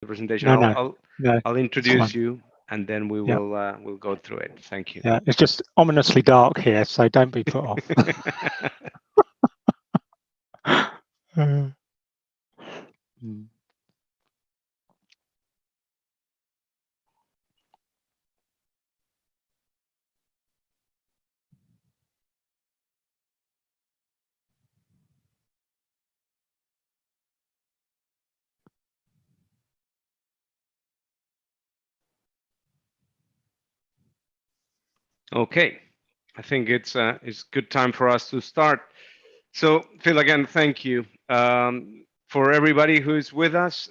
presentation. No. I'll introduce you, and then we Yeah. will we'll go through it. Thank you. Yeah, it's just ominously dark here, so don't be put off. Okay, I think it's good time for us to start. So, Phil, again, thank you. For everybody who's with us,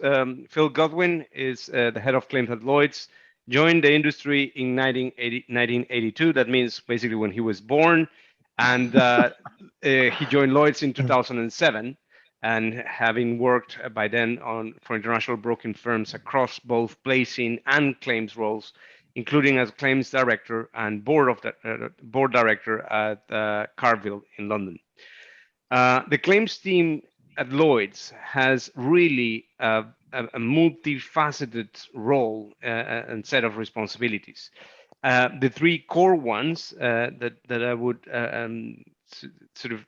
Phil Godwin is the head of claims at Lloyd's, joined the industry in 1982. That means basically when he was born. And he joined Lloyd's in 2007. And having worked by then for international broking firms across both placing and claims roles, including as claims director and board director at Carville in London. The claims team at Lloyd's has really a multifaceted role and set of responsibilities. The three core ones that I would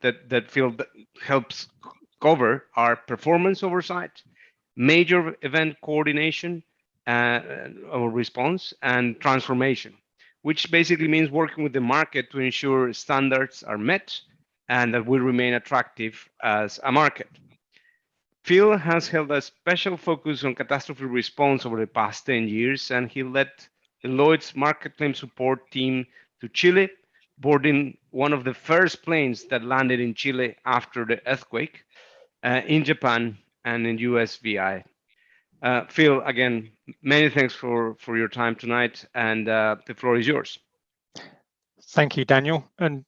that field helps cover are performance oversight, major event coordination or response, and transformation, which basically means working with the market to ensure standards are met and that we remain attractive as a market. Phil has held a special focus on catastrophe response over the past 10 years, and he led the Lloyd's market claim support team to Chile, boarding one of the first planes that landed in Chile after the earthquake, in Japan, and in USVI. Phil, again, many thanks for your time tonight, and the floor is yours. Thank you, Daniel, and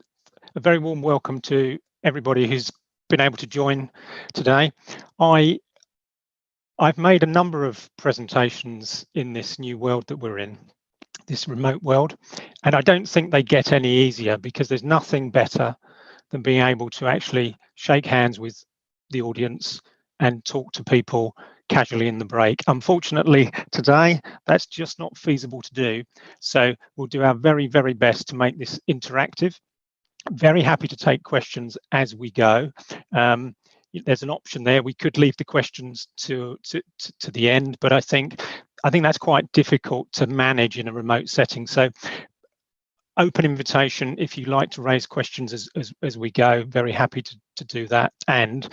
a very warm welcome to everybody who's been able to join today. I've made a number of presentations in this new world that we're in, this remote world, and I don't think they get any easier, because there's nothing better than being able to actually shake hands with the audience and talk to people casually in the break. Unfortunately, today, that's just not feasible to do. So we'll do our very, very best to make this interactive. I'm very happy to take questions as we go. There's an option there. We could leave the questions to the end, but I think that's quite difficult to manage in a remote setting. So open invitation if you like to raise questions as we go. Very happy to do that. And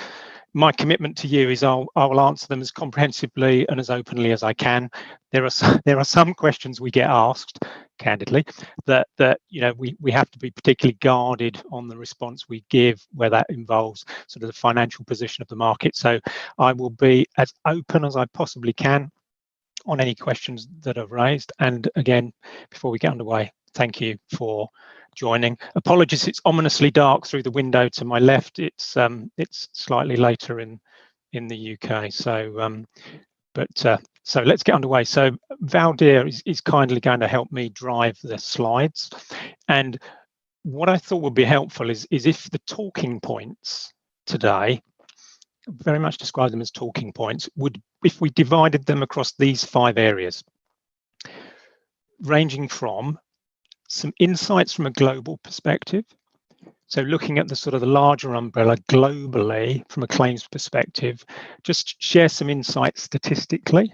my commitment to you is I will answer them as comprehensively and as openly as I can. There are some questions we get asked, candidly, that we have to be particularly guarded on the response we give, where that involves sort of the financial position of the market. So I will be as open as I possibly can on any questions that are raised. And again, before we get underway, thank you for joining. Apologies, it's ominously dark through the window to my left. It's slightly later in the UK. So so let's get underway. So Valdir is kindly going to help me drive the slides. And what I thought would be helpful is if the talking points today, very much describe them as talking points, if we divided them across these 5 areas, ranging from some insights from a global perspective. So looking at the sort of the larger umbrella globally from a claims perspective, just share some insights statistically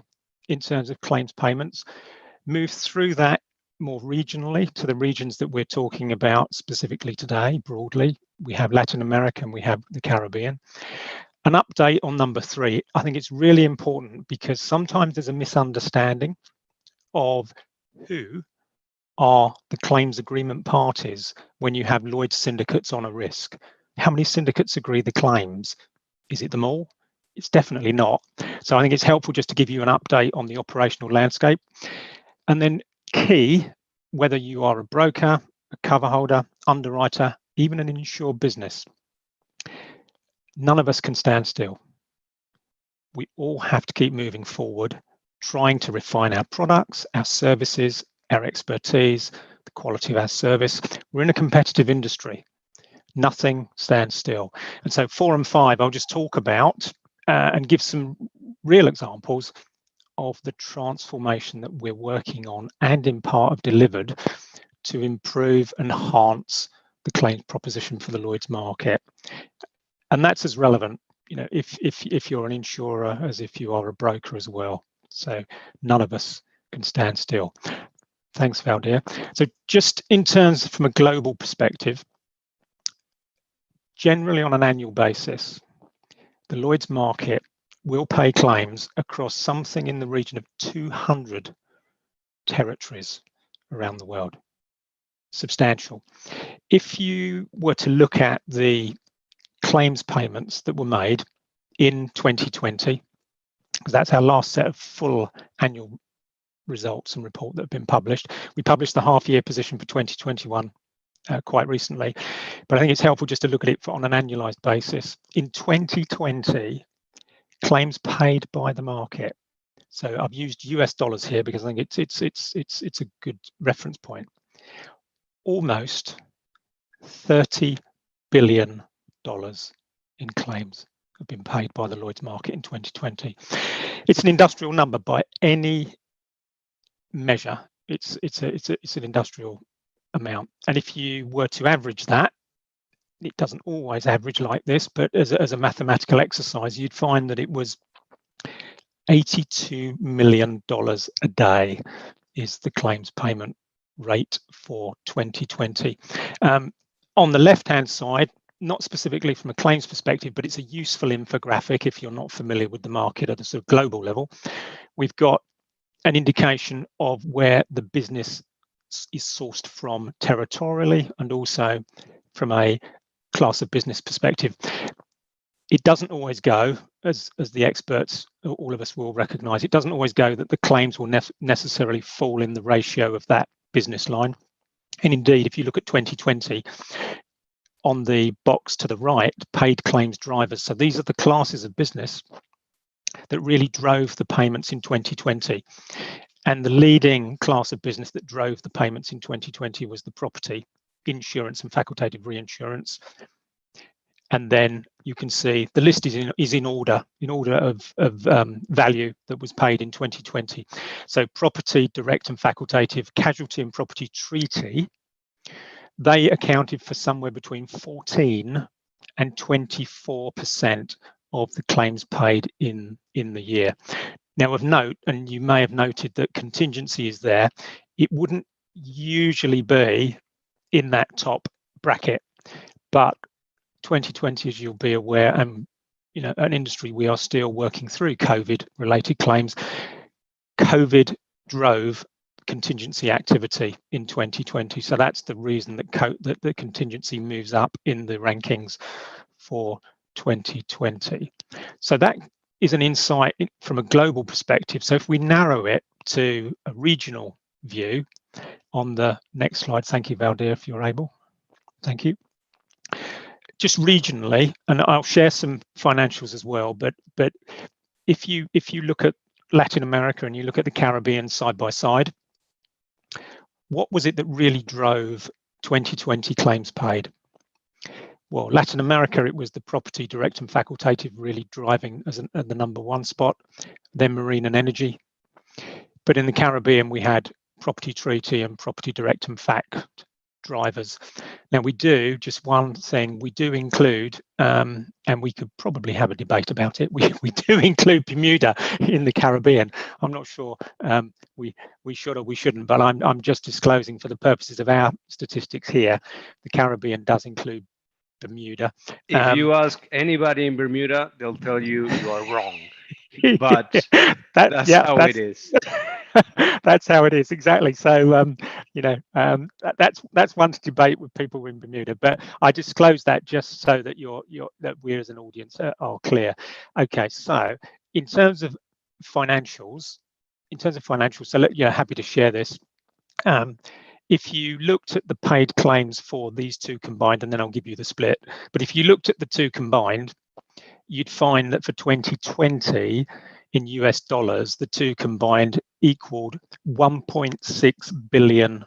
in terms of claims payments, move through that more regionally to the regions that we're talking about specifically today, broadly. We have Latin America and we have the Caribbean. An update on number 3. I think it's really important because sometimes there's a misunderstanding of who are the claims agreement parties when you have Lloyd's syndicates on a risk. How many syndicates agree the claims? Is it them all? It's definitely not. So I think it's helpful just to give you an update on the operational landscape. And then key, whether you are a broker, a cover holder, underwriter, even an insured business, none of us can stand still. We all have to keep moving forward, trying to refine our products, our services, our expertise, the quality of our service. We're in a competitive industry. Nothing stands still. And so 4 and 5, I'll just talk about and give some real examples of the transformation that we're working on and in part have delivered to improve and enhance the claims proposition for the Lloyd's market. And that's as relevant, if you're an insurer as if you are a broker as well. So none of us can stand still. Thanks, Valdir. So just in terms from a global perspective, generally on an annual basis, the Lloyd's market will pay claims across something in the region of 200 territories around the world. Substantial. If you were to look at the claims payments that were made in 2020, because that's our last set of full annual results and report that have been published. We published the half-year position for 2021 quite recently, but I think it's helpful just to look at it on an annualized basis. In 2020, claims paid by the market. So I've used US dollars here because I think it's a good reference point. Almost $30 billion in claims have been paid by the Lloyd's market in 2020. It's an industrial number by any measure. It's an industrial amount, and if you were to average that, it doesn't always average like this, but as a mathematical exercise, you'd find that it was $82 million a day is the claims payment rate for 2020. On the left-hand side, not specifically from a claims perspective, but it's a useful infographic if you're not familiar with the market at a sort of global level. We've got an indication of where the business is sourced from territorially and also from a class of business perspective. It doesn't always go, as the experts, all of us will recognise, it doesn't always go that the claims will necessarily fall in the ratio of that business line. And indeed, if you look at 2020, on the box to the right, paid claims drivers. So these are the classes of business that really drove the payments in 2020. And the leading class of business that drove the payments in 2020 was the property insurance and facultative reinsurance. And then you can see the list is in order of value that was paid in 2020. So property, direct and facultative, casualty and property treaty, they accounted for somewhere between 14 and 24% of the claims paid in the year. Now of note, and you may have noted that contingency is there, it wouldn't usually be in that top bracket, but 2020, as you'll be aware, and an industry we are still working through COVID-related claims. COVID drove contingency activity in 2020, so that's the reason that the contingency moves up in the rankings for 2020. So that is an insight from a global perspective. So if we narrow it to a regional view on the next slide, thank you, Valdir, if you're able. Thank you. Just regionally, and I'll share some financials as well, but if you look at Latin America and you look at the Caribbean side by side, what was it that really drove 2020 claims paid? Well, Latin America, it was the property, direct and facultative really driving as the number one spot, then marine and energy. But in the Caribbean, we had property treaty and property direct and fact drivers. Now we do, just one thing, we do include, and we could probably have a debate about it, we do include Bermuda in the Caribbean. I'm not sure we should or we shouldn't, but I'm just disclosing for the purposes of our statistics here, the Caribbean does include Bermuda. If you ask anybody in Bermuda, they'll tell you you are wrong. But that's how it is. That's how it is, exactly. So that's one to debate with people in Bermuda. But I disclose that just so that that we as an audience are clear. Okay, so in terms of financials, so happy to share this. If you looked at the paid claims for these two combined, and then I'll give you the split. But if you looked at the two combined, you'd find that for 2020, in US dollars, the two combined equaled $1.6 billion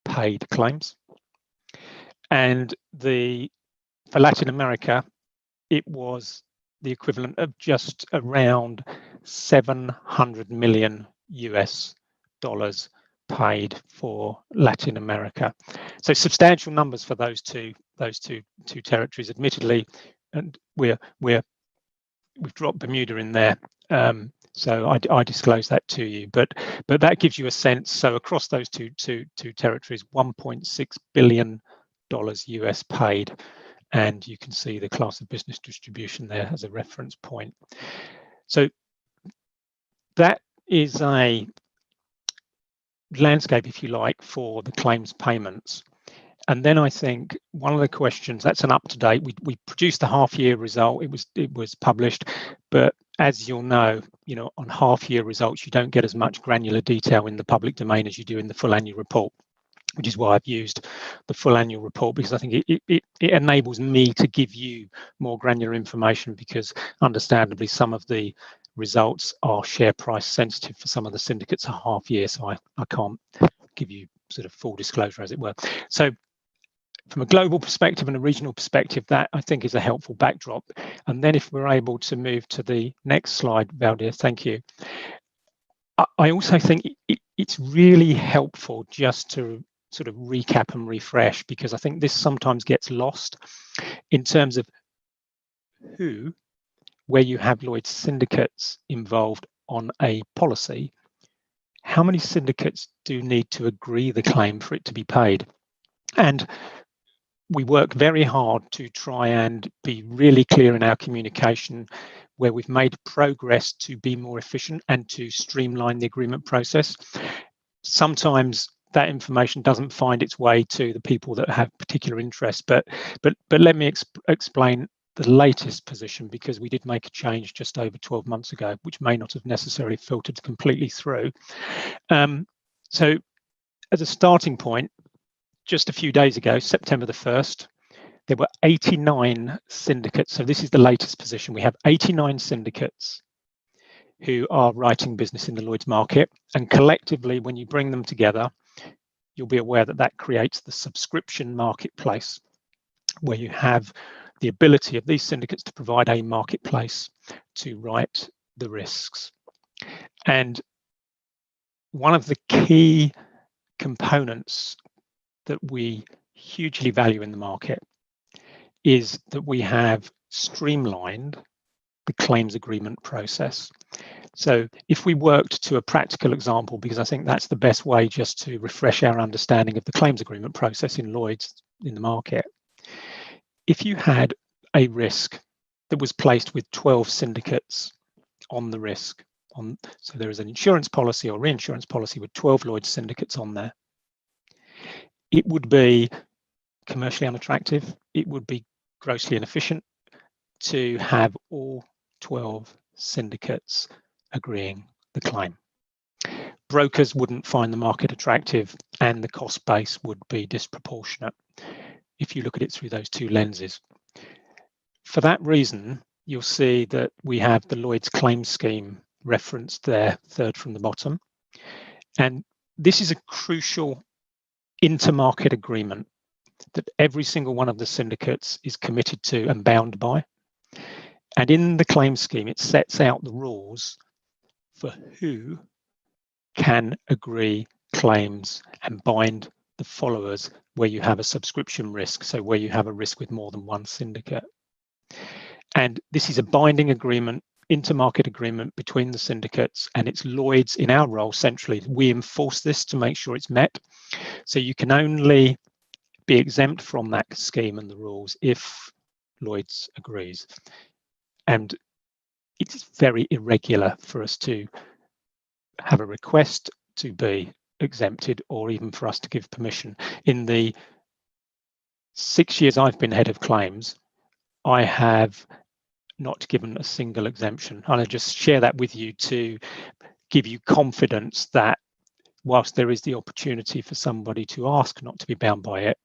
paid claims. And for Latin America, it was the equivalent of just around 700 million US dollars paid for Latin America. So substantial numbers for those two territories, admittedly, and we've dropped Bermuda in there. So I disclose that to you, but that gives you a sense. So across those two territories, $1.6 billion US paid, and you can see the class of business distribution there as a reference point. So that is a landscape, if you like, for the claims payments. And then I think one of the questions, that's an up-to-date, we produced a half-year result, it was published, but as you'll know, on half-year results, you don't get as much granular detail in the public domain as you do in the full annual report, which is why I've used the full annual report, because I think it enables me to give you more granular information, because understandably some of the results are share price sensitive for some of the syndicates a half year, so I can't give you sort of full disclosure, as it were. So from a global perspective and a regional perspective, that I think is a helpful backdrop. And then if we're able to move to the next slide, Valdir, thank you. I also think it's really helpful just to sort of recap and refresh, because I think this sometimes gets lost in terms of where you have Lloyd's syndicates involved on a policy, how many syndicates do need to agree the claim for it to be paid? And we work very hard to try and be really clear in our communication, where we've made progress to be more efficient and to streamline the agreement process. Sometimes that information doesn't find its way to the people that have particular interest, but let me explain the latest position, because we did make a change just over 12 months ago, which may not have necessarily filtered completely through. So as a starting point, just a few days ago, September the 1st, there were 89 syndicates. So this is the latest position. We have 89 syndicates who are writing business in the Lloyd's market. And collectively, when you bring them together, you'll be aware that that creates the subscription marketplace, where you have the ability of these syndicates to provide a marketplace to write the risks. And one of the key components that we hugely value in the market is that we have streamlined the claims agreement process. So if we worked to a practical example, because I think that's the best way just to refresh our understanding of the claims agreement process in Lloyd's in the market. If you had a risk that was placed with 12 syndicates on the risk, so there is an insurance policy or reinsurance policy with 12 Lloyd's syndicates on there, it would be commercially unattractive, it would be grossly inefficient to have all 12 syndicates agreeing the claim. Brokers wouldn't find the market attractive, and the cost base would be disproportionate if you look at it through those two lenses. For that reason, you'll see that we have the Lloyd's claim scheme referenced there, third from the bottom. And this is a crucial intermarket agreement that every single one of the syndicates is committed to and bound by. And in the claim scheme, it sets out the rules for who can agree claims and bind the followers where you have a subscription risk, so where you have a risk with more than one syndicate. And this is a binding agreement, intermarket agreement between the syndicates, and it's Lloyd's, in our role centrally, we enforce this to make sure it's met. So you can only be exempt from that scheme and the rules if Lloyd's agrees. And it's very irregular for us to have a request to be exempted, or even for us to give permission. In the 6 years I've been head of claims, I have not given a single exemption. And I just share that with you to give you confidence that whilst there is the opportunity for somebody to ask not to be bound by it,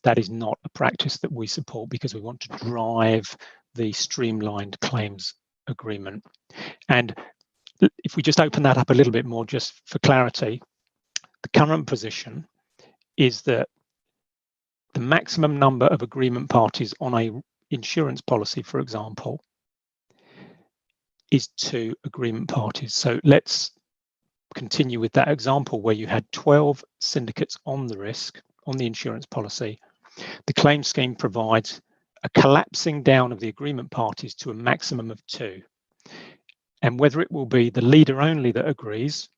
that is not a practice that we support, because we want to drive the streamlined claims agreement. And if we just open that up a little bit more, just for clarity, the current position is that the maximum number of agreement parties on a insurance policy, for example, is 2 agreement parties. So let's continue with that example where you had 12 syndicates on the risk, on the insurance policy. The claim scheme provides a collapsing down of the agreement parties to a maximum of 2. And whether it will be the leader only that agrees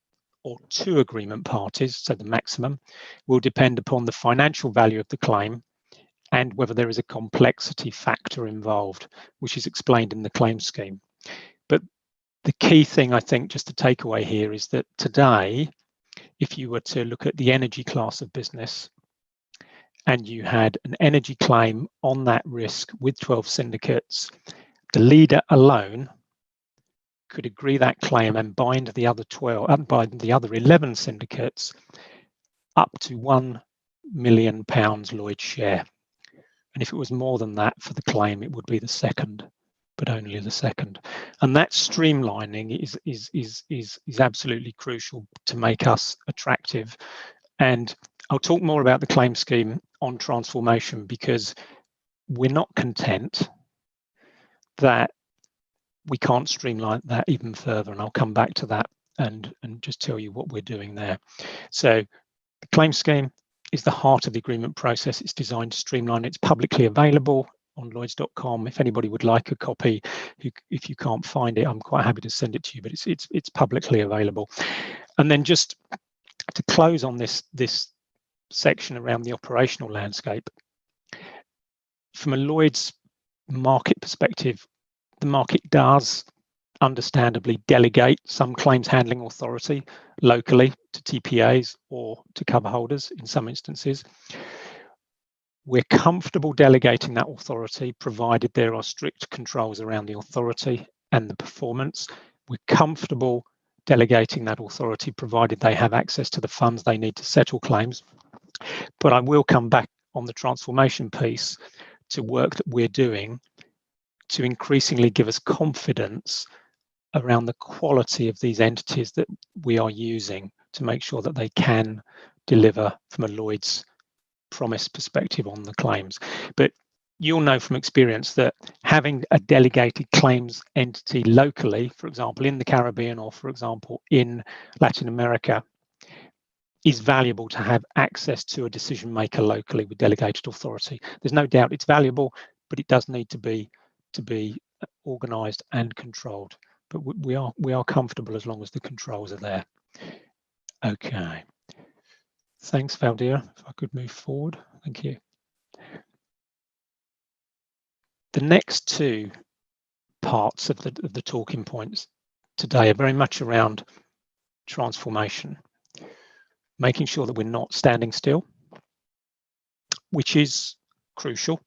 or 2 agreement parties, so the maximum, will depend upon the financial value of the claim and whether there is a complexity factor involved, which is explained in the claim scheme. But the key thing, I think, just to take away here is that today, if you were to look at the energy class of business and you had an energy claim on that risk with 12 syndicates, the leader alone could agree that claim and bind the other 12, bind the other 11 syndicates up to £1 million Lloyd share. And if it was more than that for the claim, it would be the second, but only the second. And that streamlining is absolutely crucial to make us attractive. And I'll talk more about the claim scheme on transformation, because we're not content that we can't streamline that even further. And I'll come back to that and just tell you what we're doing there. So the claim scheme is the heart of the agreement process. It's designed to streamline. It's publicly available on lloyds.com. If anybody would like a copy, if you can't find it, I'm quite happy to send it to you, but it's publicly available. And then just to close on this section around the operational landscape, from a Lloyd's market perspective, the market does understandably delegate some claims handling authority locally to TPAs or to cover holders in some instances. We're comfortable delegating that authority provided there are strict controls around the authority and the performance. We're comfortable delegating that authority provided they have access to the funds they need to settle claims. But I will come back on the transformation piece to work that we're doing to increasingly give us confidence around the quality of these entities that we are using to make sure that they can deliver from a Lloyd's promise perspective on the claims. But you'll know from experience that having a delegated claims entity locally, for example, in the Caribbean or, for example, in Latin America, is valuable to have access to a decision maker locally with delegated authority. There's no doubt it's valuable, but it does need to be organised and controlled. But we are comfortable as long as the controls are there. Okay. Thanks, Valdira. If I could move forward. Thank you. The next 2 parts of the talking points today are very much around transformation, making sure that we're not standing still, which is crucial,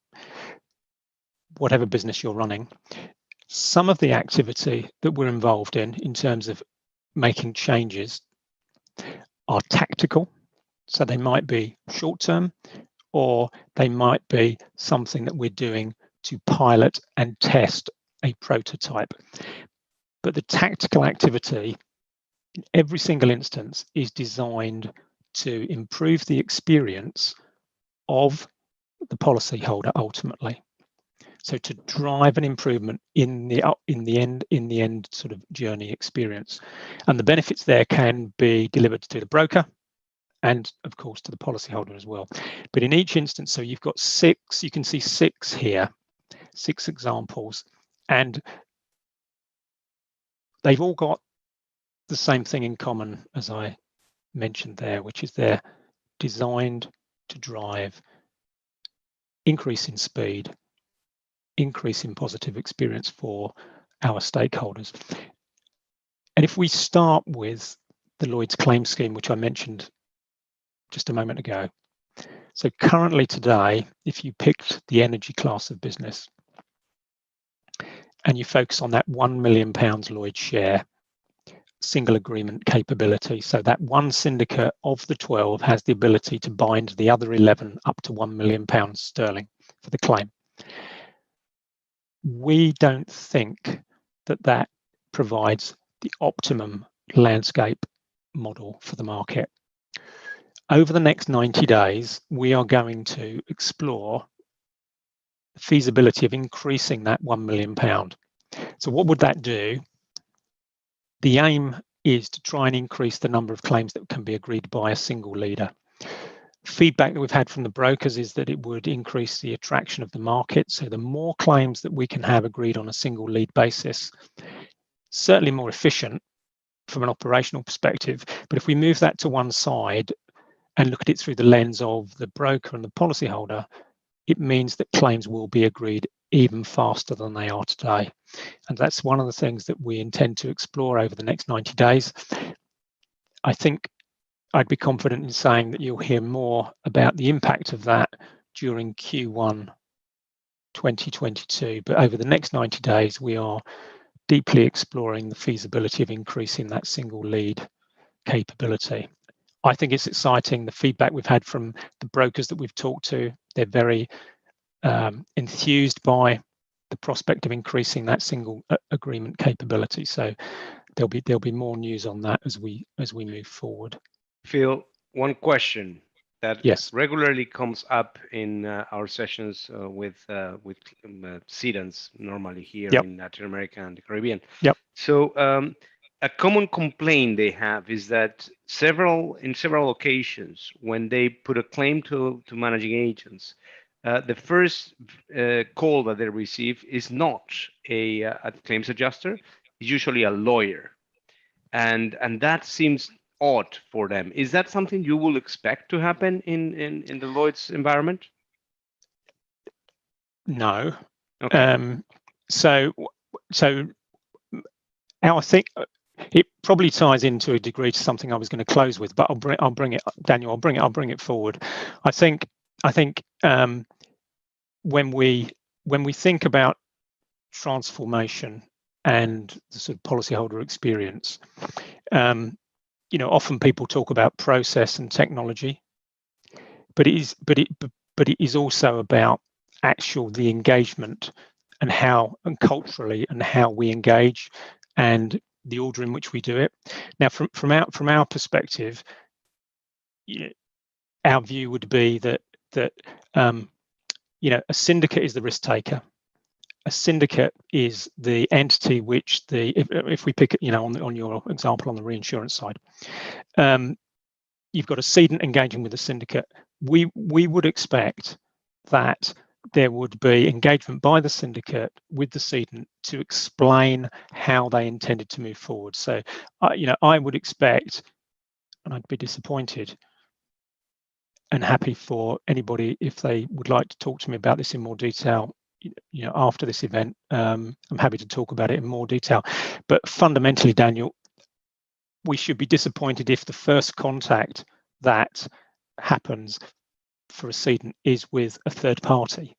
whatever business you're running. Some of the activity that we're involved in terms of making changes are tactical. So they might be short-term, or they might be something that we're doing to pilot and test a prototype. But the tactical activity in every single instance is designed to improve the experience of the policyholder ultimately. So to drive an improvement in the end sort of journey experience. And the benefits there can be delivered to the broker and of course to the policyholder as well. But in each instance, so you've got 6, you can see 6 here, 6 examples, and they've all got the same thing in common as I mentioned there, which is they're designed to drive increase in speed, increase in positive experience for our stakeholders. And if we start with the Lloyd's claim scheme, which I mentioned just a moment ago. So currently today, if you picked the energy class of business and you focus on that £1 million Lloyd share single agreement capability, so that one syndicate of the 12 has the ability to bind the other 11 up to £1 million sterling for the claim. We don't think that that provides the optimum landscape model for the market. Over the next 90 days, we are going to explore the feasibility of increasing that £1 million. So what would that do? The aim is to try and increase the number of claims that can be agreed by a single leader. Feedback that we've had from the brokers is that it would increase the attraction of the market. So the more claims that we can have agreed on a single lead basis, certainly more efficient from an operational perspective. But if we move that to one side and look at it through the lens of the broker and the policyholder, it means that claims will be agreed even faster than they are today. And that's one of the things that we intend to explore over the next 90 days. I think I'd be confident in saying that you'll hear more about the impact of that during Q1 2022. But over the next 90 days, we are deeply exploring the feasibility of increasing that single lead capability. I think it's exciting. The feedback we've had from the brokers that we've talked to, they're very enthused by the prospect of increasing that single agreement capability. So there'll be more news on that as we move forward. Phil, one question that Yes. regularly comes up in our sessions with sedans normally here Yep. in Latin America and the Caribbean. Yep. So a common complaint they have is that in several occasions when they put a claim to managing agents, the first call that they receive is not a claims adjuster, it's usually a lawyer, and that seems odd for them. Is that something you will expect to happen in the Lloyd's environment? No. Okay. So our thing, it probably ties into a degree to something I was going to close with, but I'll bring it, Daniel. I'll bring it forward. I think when we think about transformation and the sort of policyholder experience, often people talk about process and technology, but it is also about the engagement and culturally and how we engage and the order in which we do it. Now, from our perspective, our view would be that a syndicate is the risk taker. A syndicate is the entity which if we pick it, on your example on the reinsurance side, you've got a cedent engaging with a syndicate. We would expect that there would be engagement by the syndicate with the cedent to explain how they intended to move forward. So, I would expect, and I'd be disappointed and happy for anybody if they would like to talk to me about this in more detail. After this event, I'm happy to talk about it in more detail. But fundamentally, Daniel, we should be disappointed if the first contact that happens for a cedent is with a third party,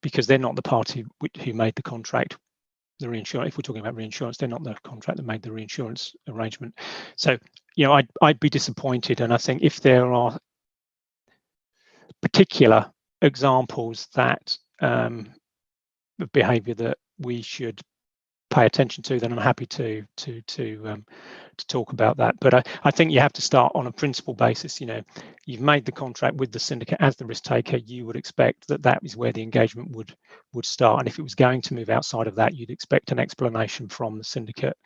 because they're not the party who made the contract. The reinsurance, if we're talking about reinsurance, they're not the contract that made the reinsurance arrangement. So, I'd be disappointed, and I think if there are particular examples that of behaviour that we should pay attention to, then I'm happy to talk about that. But I think you have to start on a principle basis. You've made the contract with the syndicate as the risk taker. You would expect that is where the engagement would start. And if it was going to move outside of that, you'd expect an explanation from the syndicate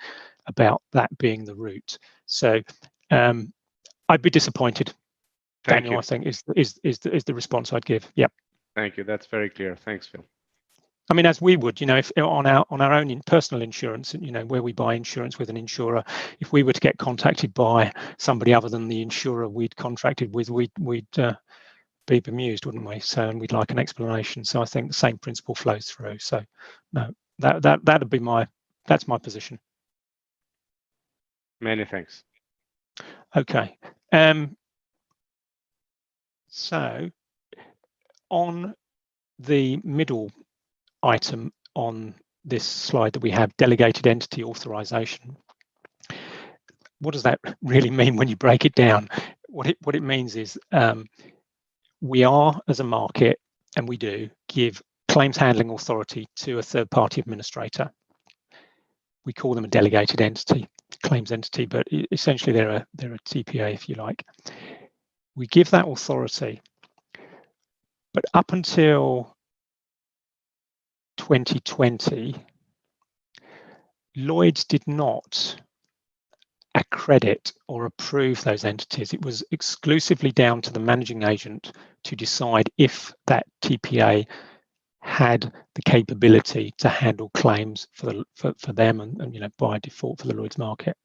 about that being the route. So I'd be disappointed. Thank Daniel, you. I think is the response I'd give. Yeah. Thank you. That's very clear. Thanks, Phil. I mean, as we would, if on our own personal insurance, where we buy insurance with an insurer, if we were to get contacted by somebody other than the insurer we'd contracted with, we'd be bemused, wouldn't we? So, and we'd like an explanation. So I think the same principle flows through. So, no, that'd be that's my position. Many thanks. Okay. So on the middle item on this slide that we have, delegated entity authorization. What does that really mean when you break it down? What it means is we are, as a market, and we do give claims handling authority to a third-party administrator. We call them a delegated entity, claims entity, but essentially they're a TPA, if you like. We give that authority, but up until 2020, Lloyd's did not accredit or approve those entities. It was exclusively down to the managing agent to decide if that TPA had the capability to handle claims for them and by default for the Lloyd's market.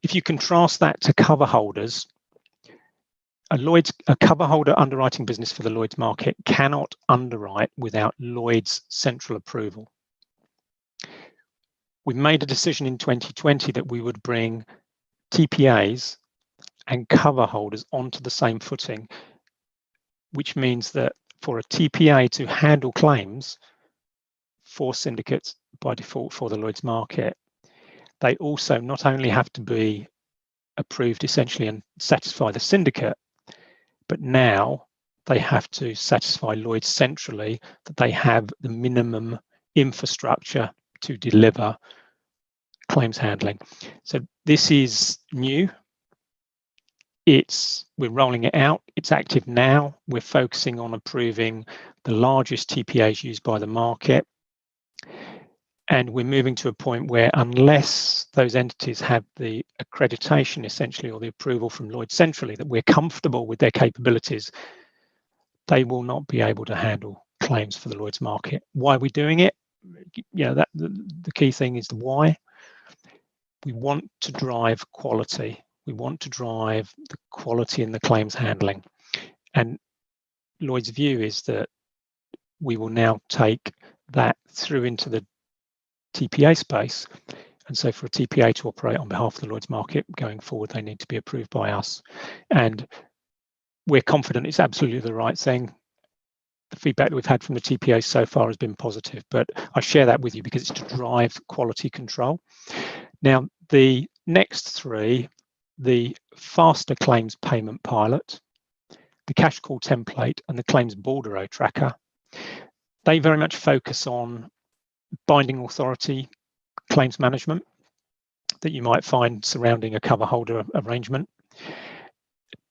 If you contrast that to cover holders, a cover holder underwriting business for the Lloyd's market cannot underwrite without Lloyd's central approval. We made a decision in 2020 that we would bring TPAs and cover holders onto the same footing, which means that for a TPA to handle claims for syndicates by default for the Lloyd's market, they also not only have to be approved essentially and satisfy the syndicate, but now they have to satisfy Lloyd's centrally that they have the minimum infrastructure to deliver claims handling. So this is new. We're rolling it out. It's active now. We're focusing on approving the largest TPAs used by the market. And we're moving to a point where unless those entities have the accreditation essentially or the approval from Lloyd's centrally that we're comfortable with their capabilities, they will not be able to handle claims for the Lloyd's market. Why are we doing it? The key thing is the why. We want to drive quality. We want to drive the quality in the claims handling. And Lloyd's view is that we will now take that through into the TPA space. And so for a TPA to operate on behalf of the Lloyd's market going forward, they need to be approved by us. And we're confident it's absolutely the right thing. The feedback that we've had from the TPA so far has been positive, but I share that with you because it's to drive quality control. Now, the next three, the faster claims payment pilot, the cash call template, and the claims bordereau tracker, they very much focus on binding authority claims management that you might find surrounding a cover holder arrangement.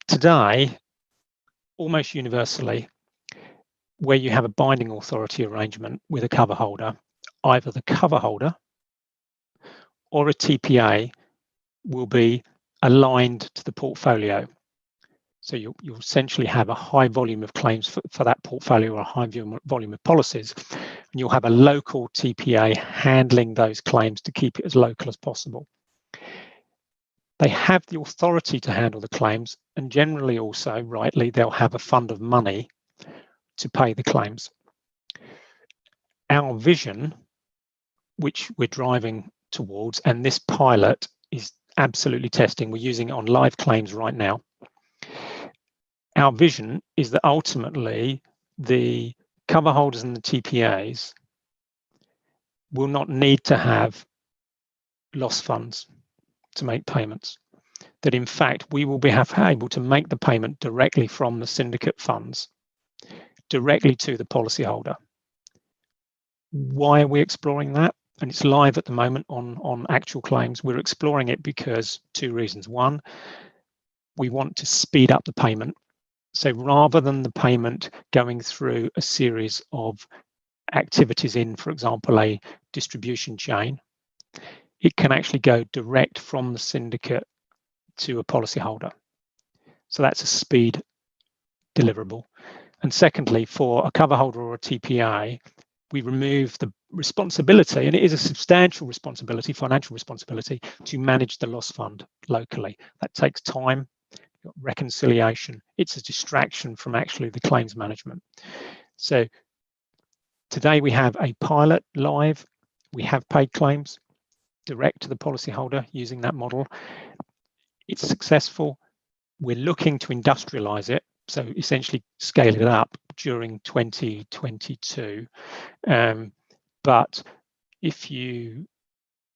Today, almost universally, where you have a binding authority arrangement with a cover holder, either the cover holder or a TPA will be aligned to the portfolio. So you'll essentially have a high volume of claims for that portfolio or a high volume of policies. And you'll have a local TPA handling those claims to keep it as local as possible. They have the authority to handle the claims, and generally also, rightly, they'll have a fund of money to pay the claims. Our vision, which we're driving towards, and this pilot is absolutely testing, we're using it on live claims right now. Our vision is that ultimately the cover holders and the TPAs will not need to have loss funds to make payments. That in fact, we will be able to make the payment directly from the syndicate funds, directly to the policyholder. Why are we exploring that? And it's live at the moment on actual claims. We're exploring it because two reasons. One, we want to speed up the payment. So rather than the payment going through a series of activities in, for example, a distribution chain, it can actually go direct from the syndicate to a policyholder. So that's a speed deliverable. And secondly, for a cover holder or a TPA, we remove the responsibility, and it is a substantial responsibility, financial responsibility, to manage the loss fund locally. That takes time, reconciliation. It's a distraction from actually the claims management. So today we have a pilot live. We have paid claims direct to the policyholder using that model. It's successful. We're looking to industrialize it, so essentially scale it up during 2022. But if you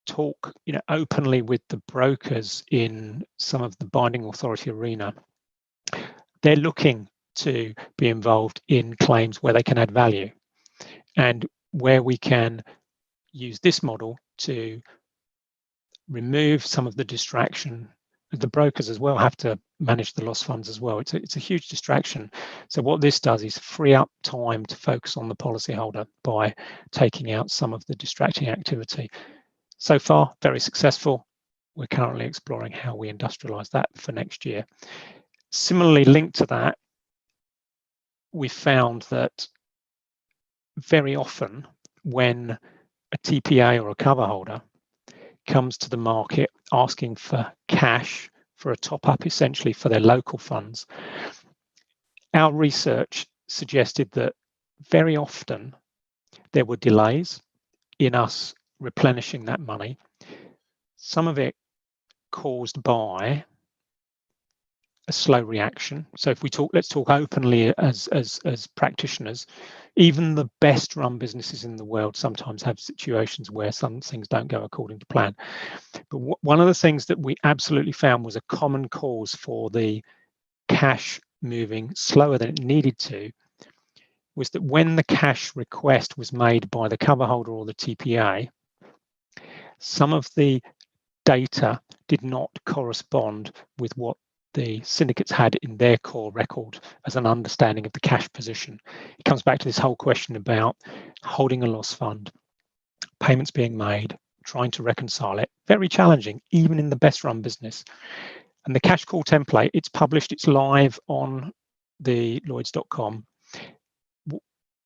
talk openly with the brokers in some of the binding authority arena, they're looking to be involved in claims where they can add value and where we can use this model to remove some of the distraction. The brokers as well have to manage the loss funds as well. It's a huge distraction. So what this does is free up time to focus on the policyholder by taking out some of the distracting activity. So far, very successful. We're currently exploring how we industrialize that for next year. Similarly, linked to that, we found that very often when a TPA or a cover holder comes to the market asking for cash for a top up, essentially for their local funds, our research suggested that very often there were delays in us replenishing that money. Some of it caused by a slow reaction. So if we talk, let's talk openly as practitioners. Even the best run businesses in the world sometimes have situations where some things don't go according to plan. But one of the things that we absolutely found was a common cause for the cash moving slower than it needed to was that when the cash request was made by the cover holder or the TPA, some of the data did not correspond with what the syndicates had in their core record as an understanding of the cash position. It comes back to this whole question about holding a loss fund, payments being made, trying to reconcile it. Very challenging, even in the best run business. And the cash call template, it's published, it's live on the Lloyds.com.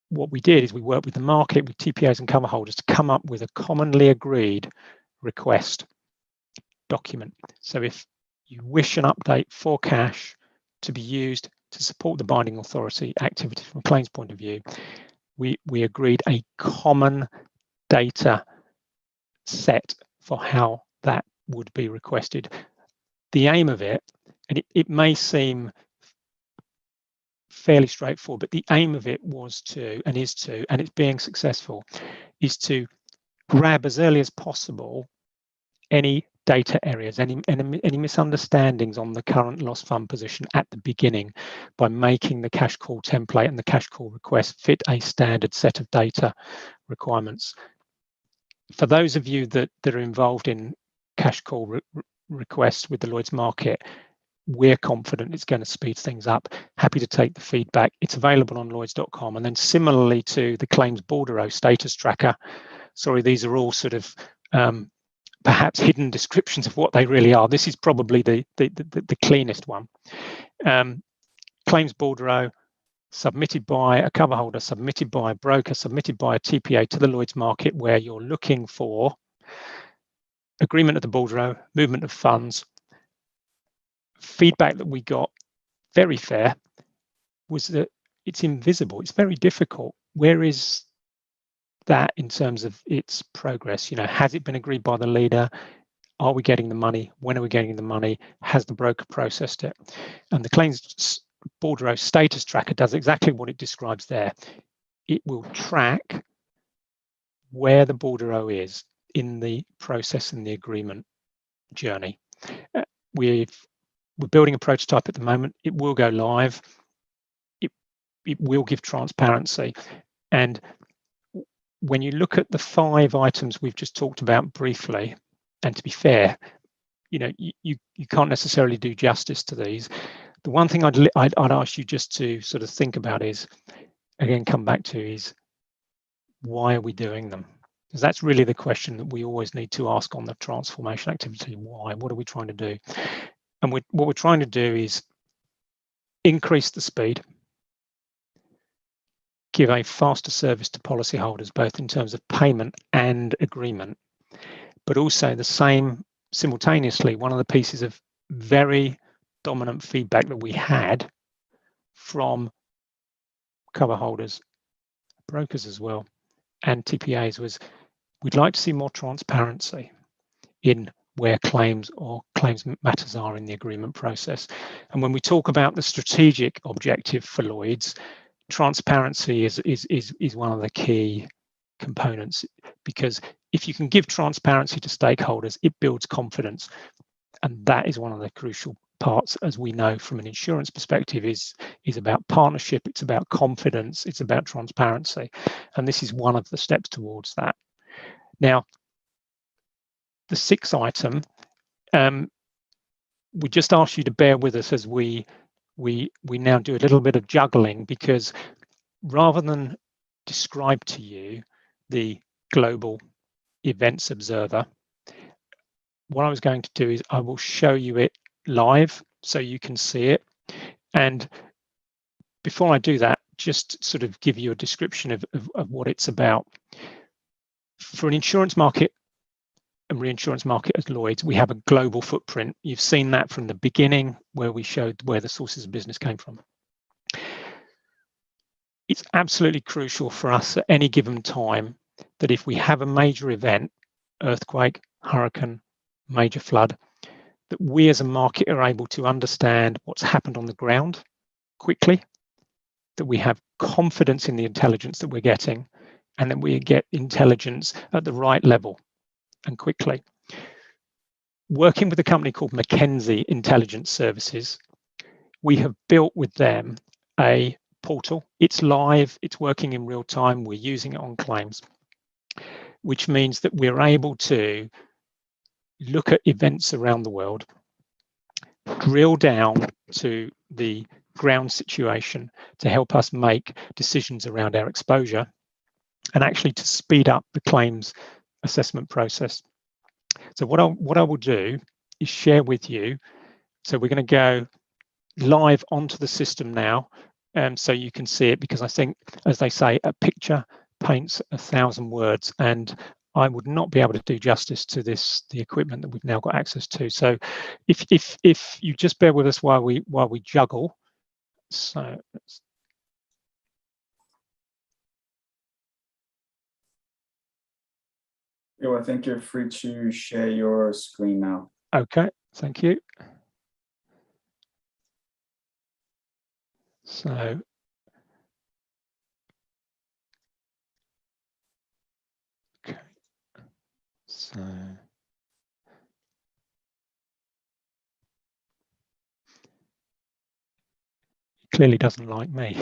What we did is we worked with the market, with TPAs and cover holders to come up with a commonly agreed request document. So if you wish an update for cash to be used to support the binding authority activity from a claims point of view, we agreed a common data set for how that would be requested. The aim of it, and it may seem fairly straightforward, but the aim of it was to, and is to, and it's being successful, is to grab as early as possible any data areas, any misunderstandings on the current loss fund position at the beginning by making the cash call template and the cash call request fit a standard set of data requirements. For those of you that are involved in cash call requests with the Lloyds market, we're confident it's going to speed things up. Happy to take the feedback. It's available on Lloyds.com. And then similarly to the claims bordereau status tracker, sorry, these are all sort of perhaps hidden descriptions of what they really are. This is probably the cleanest one. Claims bordereau submitted by a cover holder, submitted by a broker, submitted by a TPA to the Lloyds market, where you're looking for agreement of the bordereau, movement of funds. Feedback that we got, very fair, was that it's invisible. It's very difficult. Where is that in terms of its progress? You know, has it been agreed by the leader? Are we getting the money? When are we getting the money? Has the broker processed it? And the claims bordereau status tracker does exactly what it describes there. It will track where the bordereau is in the process and the agreement journey. We're building a prototype at the moment. It will go live. It will give transparency. And when you look at the 5 items we've just talked about briefly, and to be fair, you know, you can't necessarily do justice to these. The one thing I'd ask you just to sort of think about is, again, come back to is, why are we doing them? Because that's really the question that we always need to ask on the transformation activity. Why? What are we trying to do? And what we're trying to do is increase the speed, give a faster service to policyholders, both in terms of payment and agreement, but also the same simultaneously. One of the pieces of very dominant feedback that we had from cover holders, brokers as well, and TPAs was, we'd like to see more transparency in where claims or claims matters are in the agreement process. And when we talk about the strategic objective for Lloyds, transparency is one of the key components, because if you can give transparency to stakeholders, it builds confidence. And that is one of the crucial parts, as we know from an insurance perspective, is about partnership, it's about confidence, it's about transparency. And this is one of the steps towards that. Now, the 6th item, we just ask you to bear with us as we now do a little bit of juggling, because rather than describe to you the global events observer, what I was going to do is I will show you it live so you can see it. And before I do that, just sort of give you a description of what it's about. For an insurance market and reinsurance market as Lloyd's, we have a global footprint. You've seen that from the beginning where we showed where the sources of business came from. It's absolutely crucial for us at any given time that if we have a major event, earthquake, hurricane, major flood, that we as a market are able to understand what's happened on the ground quickly, that we have confidence in the intelligence that we're getting, and that we get intelligence at the right level and quickly. Working with a company called McKinsey Intelligence Services, we have built with them a portal. It's live, it's working in real time, we're using it on claims, which means that we're able to look at events around the world, drill down to the ground situation to help us make decisions around our exposure and actually to speed up the claims assessment process. So what I will do is share with you. So we're going to go live onto the system now, so you can see it, because I think, as they say, a picture paints 1,000 words, and I would not be able to do justice to the equipment that we've now got access to. So if you just bear with us while we juggle. So Yo, I think you're free to share your screen now. Okay, thank you. So okay, so he clearly doesn't like me.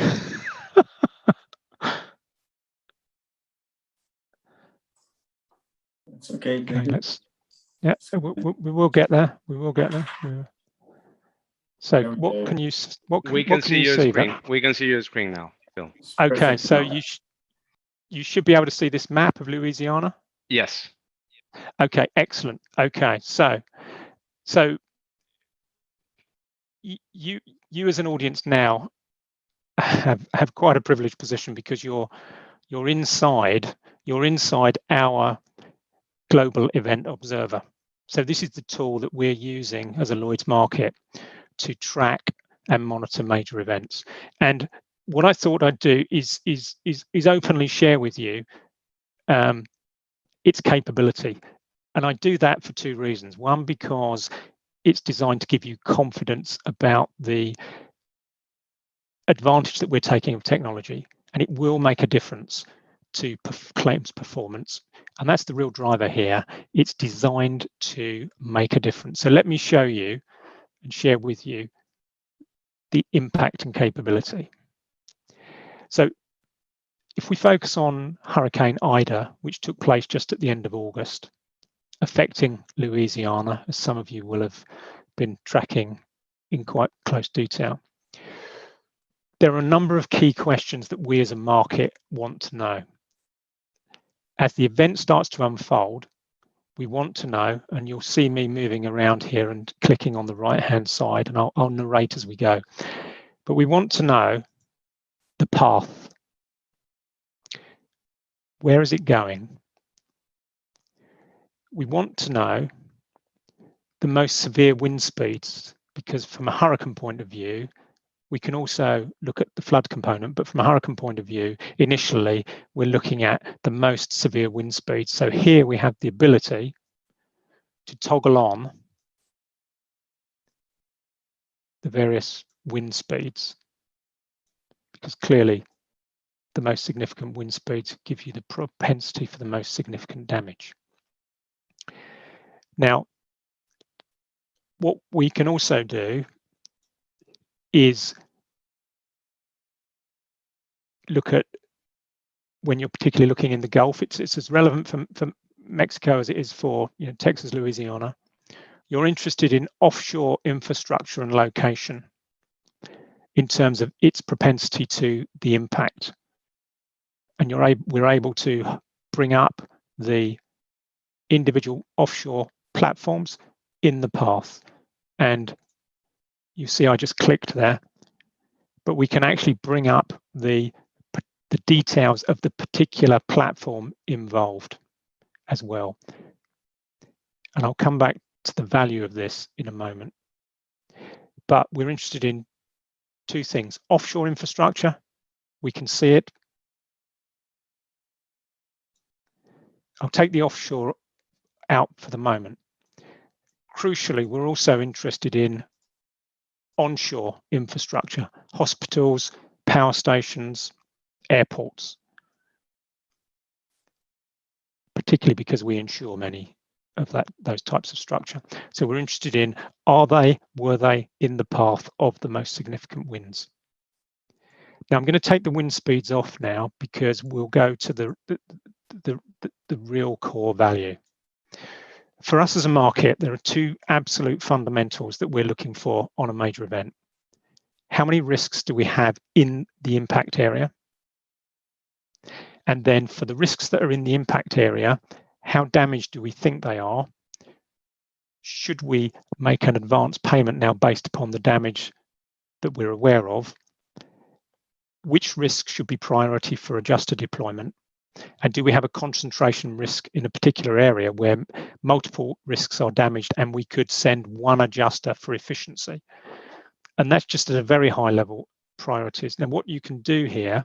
It's okay. Okay, let's. Yeah, we will get there. We will get there. Yeah. So Okay. what can you We can see your see screen. there? We can see your screen now, Phil. Okay, so you should be able to see this map of Louisiana. Yes. Okay, excellent. Okay, so you as an audience now have quite a privileged position, because you're inside our global event observer. So this is the tool that we're using as a Lloyd's market to track and monitor major events. And what I thought I'd do is openly share with you its capability. And I do that for two reasons. One, because it's designed to give you confidence about the advantage that we're taking of technology, and it will make a difference to claims performance. And that's the real driver here. It's designed to make a difference. So let me show you and share with you the impact and capability. So if we focus on Hurricane Ida, which took place just at the end of August, affecting Louisiana, as some of you will have been tracking in quite close detail, there are a number of key questions that we as a market want to know. As the event starts to unfold, we want to know, and you'll see me moving around here and clicking on the right-hand side, and I'll narrate as we go, but we want to know the path. Where is it going? We want to know the most severe wind speeds, because from a hurricane point of view, we can also look at the flood component, but from a hurricane point of view, initially, we're looking at the most severe wind speeds. So here we have the ability to toggle on the various wind speeds, because clearly the most significant wind speeds give you the propensity for the most significant damage. Now, what we can also do is look at, when you're particularly looking in the Gulf, it's as relevant for Mexico as it is for Texas, Louisiana. You're interested in offshore infrastructure and location in terms of its propensity to the impact. And we're able to bring up the individual offshore platforms in the path. And you see I just clicked there, but we can actually bring up the details of the particular platform involved as well. And I'll come back to the value of this in a moment. But we're interested in two things: offshore infrastructure, we can see it. I'll take the offshore out for the moment. Crucially, we're also interested in onshore infrastructure, hospitals, power stations, airports, particularly because we insure many of those types of structure. So we're interested in, were they in the path of the most significant winds? Now I'm going to take the wind speeds off now because we'll go to the real core value. For us as a market, there are two absolute fundamentals that we're looking for on a major event. How many risks do we have in the impact area? And then for the risks that are in the impact area, how damaged do we think they are? Should we make an advance payment now based upon the damage that we're aware of? Which risks should be priority for adjuster deployment? And do we have a concentration risk in a particular area where multiple risks are damaged and we could send one adjuster for efficiency? And that's just at a very high level priorities. Now, what you can do here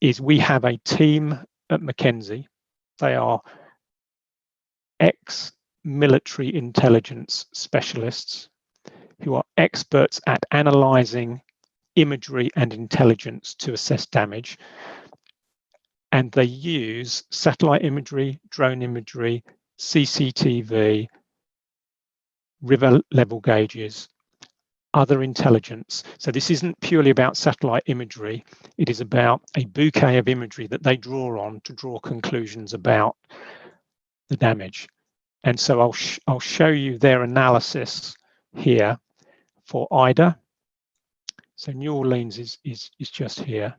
is we have a team at Mackenzie. They are ex-military intelligence specialists who are experts at analysing imagery and intelligence to assess damage. And they use satellite imagery, drone imagery, CCTV, river level gauges, other intelligence. So this isn't purely about satellite imagery. It is about a bouquet of imagery that they draw on to draw conclusions about the damage. And so I'll show you their analysis here for Ida. So New Orleans is just here.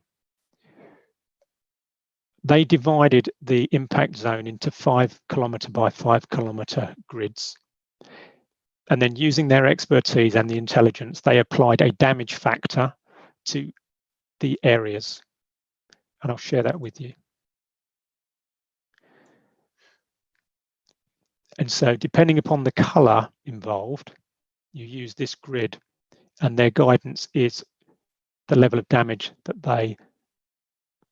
They divided the impact zone into 5 kilometre by 5 kilometre grids. And then using their expertise and the intelligence, they applied a damage factor to the areas. And I'll share that with you. And so depending upon the colour involved, you use this grid, and their guidance is the level of damage that they,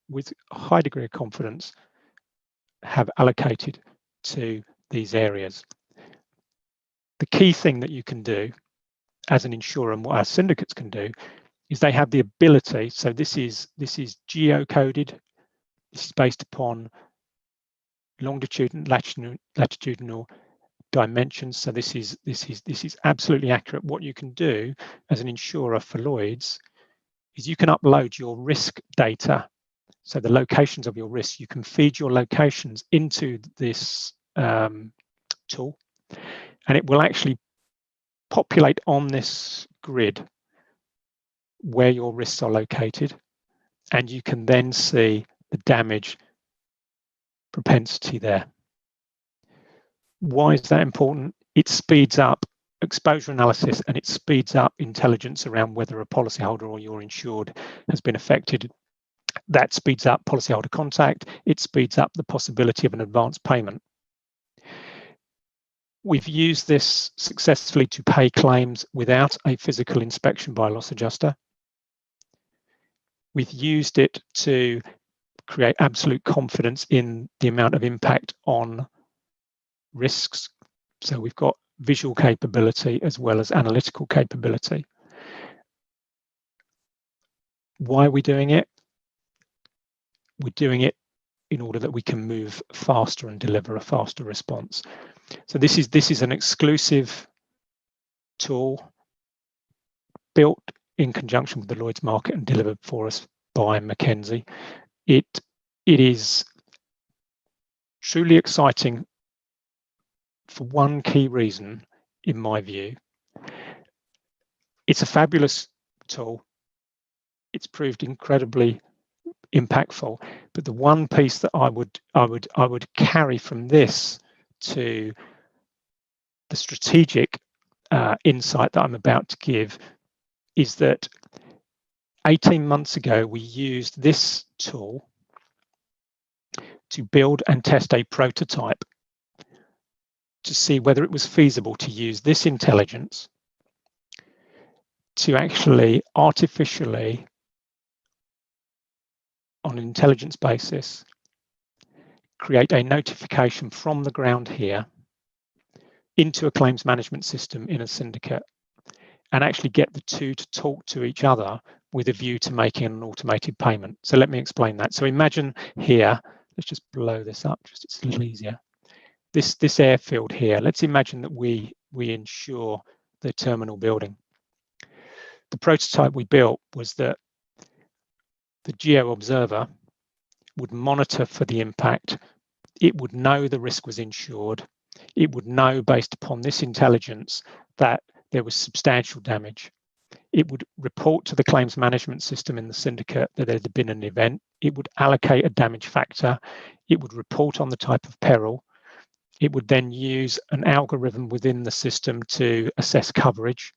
with a high degree of confidence, have allocated to these areas. The key thing that you can do as an insurer, and what our syndicates can do, is they have the ability. So this is geocoded. This is based upon longitude and latitudinal dimensions. So this is absolutely accurate. What you can do as an insurer for Lloyd's is you can upload your risk data. So the locations of your risks, you can feed your locations into this tool, and it will actually populate on this grid where your risks are located, and you can then see the damage propensity there. Why is that important? It speeds up exposure analysis, and it speeds up intelligence around whether a policyholder or your insured has been affected. That speeds up policyholder contact. It speeds up the possibility of an advance payment. We've used this successfully to pay claims without a physical inspection by a loss adjuster. We've used it to create absolute confidence in the amount of impact on risks. So we've got visual capability as well as analytical capability. Why are we doing it? We're doing it in order that we can move faster and deliver a faster response. So this is an exclusive tool built in conjunction with the Lloyd's market and delivered for us by Mackenzie. It is truly exciting for one key reason, in my view. It's a fabulous tool. It's proved incredibly impactful. But the one piece that I would carry from this to the strategic insight that I'm about to give is that 18 months ago, we used this tool to build and test a prototype to see whether it was feasible to use this intelligence to actually artificially, on an intelligence basis, create a notification from the ground here into a claims management system in a syndicate, and actually get the two to talk to each other with a view to making an automated payment. So let me explain that. So imagine here, let's just blow this up, just it's a little easier. This airfield here, let's imagine that we insure the terminal building. The prototype we built was that the geo observer would monitor for the impact. It would know the risk was insured. It would know, based upon this intelligence, that there was substantial damage. It would report to the claims management system in the syndicate that there had been an event. It would allocate a damage factor. It would report on the type of peril. It would then use an algorithm within the system to assess coverage.